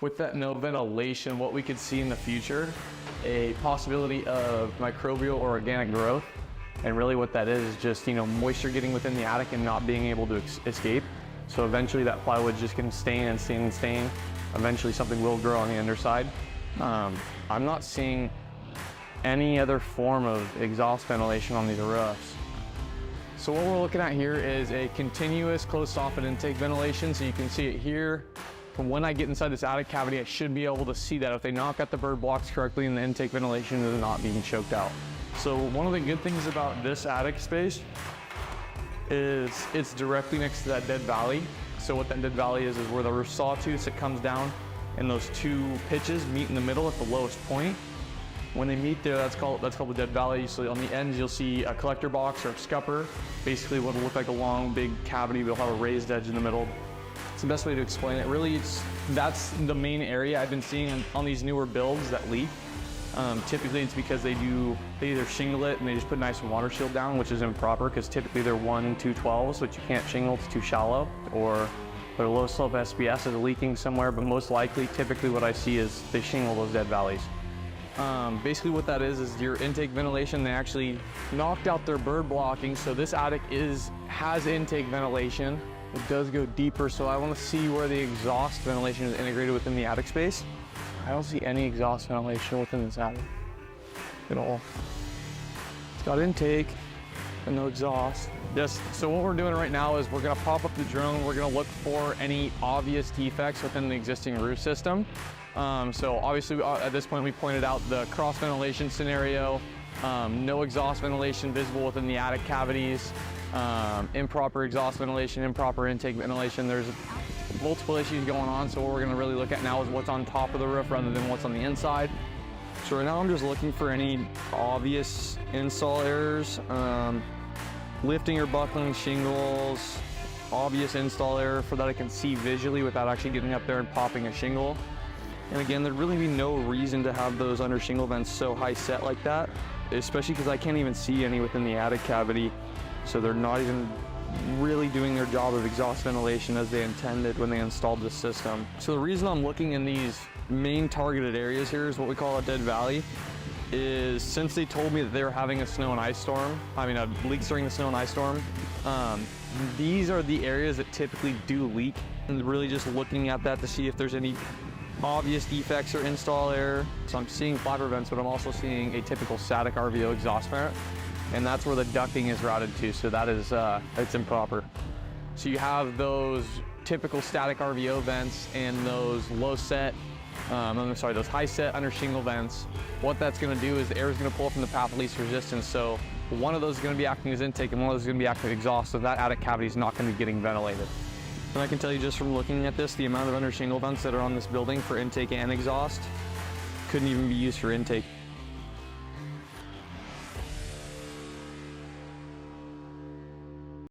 With that no ventilation, what we could see in the future, a possibility of microbial or organic growth. And really what that is just, moisture getting within the attic and not being able to escape. So eventually that plywood just can stain and stain and stain. Eventually something will grow on the underside. I'm not seeing any other form of exhaust ventilation on these roofs. So what we're looking at here is a continuous closed soffit intake ventilation. So you can see it here. From when I get inside this attic cavity, I should be able to see that if they knock out the bird blocks correctly and the intake ventilation is not being choked out. So one of the good things about this attic space is it's directly next to that dead valley. So what that dead valley is where the roof sawtooths, it comes down and those two pitches meet in the middle at the lowest point. When they meet there, that's called the dead valley. So on the ends, you'll see a collector box or a scupper. Basically what will look like a long, big cavity, but it'll have a raised edge in the middle. It's the best way to explain it. Really, that's the main area I've been seeing on these newer builds that leak. Typically it's because they either shingle it and they just put a nice water shield down, which is improper because typically they're 1-2-12s, which you can't shingle, it's too shallow, or their low slope SBS is leaking somewhere, but most likely, typically what I see is they shingle those dead valleys. Basically what that is your intake ventilation. They actually knocked out their bird blocking, so this attic has intake ventilation. It does go deeper, so I want to see where the exhaust ventilation is integrated within the attic space. I don't see any exhaust ventilation within this attic at all. It's got intake and no exhaust. So what we're doing right now is we're gonna pop up the drone. We're gonna look for any obvious defects within the existing roof system. So obviously at this point we pointed out the cross ventilation scenario, no exhaust ventilation visible within the attic cavities, improper exhaust ventilation, improper intake ventilation. There's multiple issues going on, so what we're going to really look at now is what's on top of the roof rather than what's on the inside. So right now I'm just looking for any obvious install errors, lifting or buckling shingles, obvious install error for that I can see visually without actually getting up there and popping a shingle. And again, there'd really be no reason to have those under shingle vents so high set like that, especially because I can't even see any within the attic cavity, so they're not even really doing their job of exhaust ventilation as they intended when they installed the system. So the reason I'm looking in these main targeted areas here is what we call a dead valley, is since they told me that they were having a snow and ice storm, leaks during the snow and ice storm, these are the areas that typically do leak, and really just looking at that to see if there's any obvious defects or install error. So I'm seeing flapper vents, but I'm also seeing a typical static RVO exhaust vent. And that's where the ducting is routed to, so that is, it's improper. So you have those typical static RVO vents and those those high set under shingle vents. What that's gonna do is the air is gonna pull from the path of least resistance, so one of those is gonna be acting as intake and one of those is gonna be acting as exhaust, so that attic cavity is not gonna be getting ventilated. And I can tell you just from looking at this, the amount of under shingle vents that are on this building for intake and exhaust couldn't even be used for intake.